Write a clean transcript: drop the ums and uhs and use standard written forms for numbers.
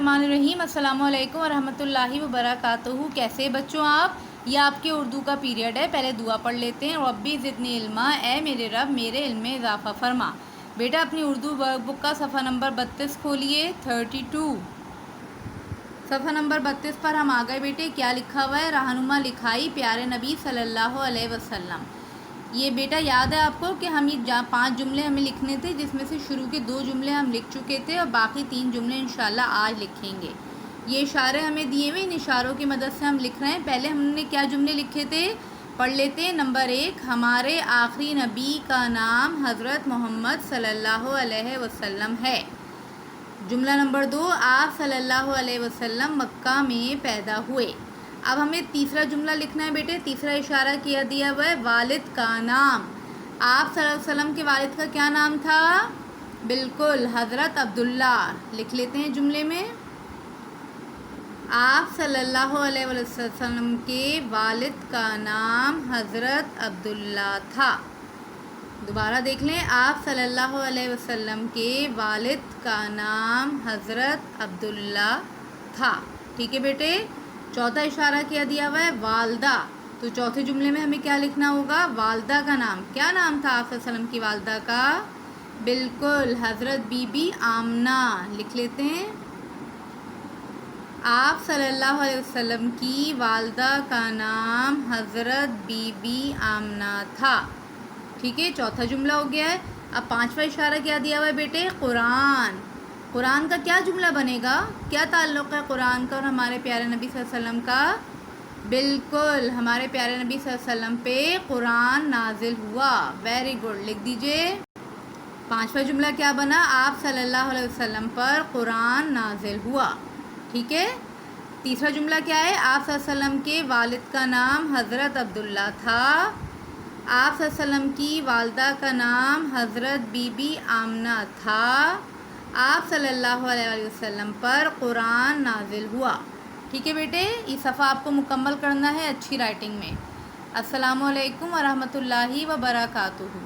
बिस्मिल्लाहिर्रहमानिर्रहीम। अस्सलामुअलैकुम वरहमतुल्लाहि वबरकातुहू। कैसे बच्चों आप? ये आपके उर्दू का पीरियड है। पहले दुआ पढ़ लेते हैं। रब्बी ज़िदनी इल्मा, ए मेरे रब मेरे इल्म में इजाफ़ा फरमा। बेटा अपनी उर्दू वर्कबुक का सफ़ा नंबर 32 खोलिए। 32 सफ़ा नंबर 32 पर हम आ गए बेटे। क्या लिखा हुआ है? रहनुमा लिखाई प्यारे नबी सल्लल्लाहु अलैहि वसल्लम। ये बेटा याद है आपको कि हम ये 5 जुमले हमें लिखने थे, जिसमें से शुरू के 2 जुमले हम लिख चुके थे और बाकी 3 जुमले इंशाल्लाह आज लिखेंगे। ये इशारे हमें दिए हुए, इन इशारों की मदद से हम लिख रहे हैं। पहले हमने क्या जुमले लिखे थे पढ़ लेते हैं। नंबर 1, हमारे आखिरी नबी का नाम हज़रत मोहम्मद सल्लल्लाहु अलैहि वसल्लम है। जुमला नंबर 2, आप सल्लल्लाहु अलैहि वसल्लम मक्का में पैदा हुए। अब हमें तीसरा जुमला लिखना है बेटे। तीसरा इशारा किया दिया हुआ है वालिद का नाम। आप सल्लल्लाहु अलैहि वसल्लम के वालिद का क्या नाम था? बिल्कुल हज़रत अब्दुल्ला। लिख लेते हैं जुमले में। आप सल्लल्लाहु अलैहि वसल्लम के वालिद का नाम हज़रत अब्दुल्ला था। दोबारा देख लें। आप सल्लल्लाहु अलैहि वसल्लम के वालिद का नाम हज़रत अब्दुल्ला था। ठीक है बेटे। चौथा इशारा किया दिया हुआ है वालदा। तो चौथे जुमले में हमें क्या लिखना होगा? वालदा का नाम। क्या नाम था आप सल्लल्लाहु अलैहि वसल्लम की वालदा का? बिल्कुल हज़रत बीबी आमना। लिख लेते हैं। आप सल्लल्लाहु अलैहि वसल्लम की वालदा का नाम हज़रत बीबी आमना था। ठीक है, चौथा जुमला हो गया है। अब पांचवा इशारा क्या दिया हुआ है बेटे? कुरान। कुरान का क्या जुमला बनेगा? क्या ताल्लुक़ है कुरान का और हमारे प्यारे नबी सल्लल्लाहु अलैहि वसल्लम का? बिल्कुल हमारे प्यारे नबी सल्लल्लाहु अलैहि वसल्लम पे कुरान नाजिल हुआ। वेरी गुड, लिख दीजिए। पांचवा जुमला क्या बना? आप सल्लल्लाहु अलैहि वसल्लम पर कुरान नाजिल हुआ। ठीक है। तीसरा जुमला क्या है? आप सल्लल्लाहु अलैहि वसल्लम के वालिद का नाम हज़रत अब्दुल्ला था। आप सल्लल्लाहु अलैहि वसल्लम की वालदा का नाम हज़रत बीबी आमना था। आप सल्लल्लाहु अलैहि वसल्लम पर कुरान नाजिल हुआ। ठीक है बेटे, ये सफ़ा आपको मुकम्मल करना है अच्छी राइटिंग में। अस्सलामु अलैकुम वरहमतुल्लाहि वबरकातुहू।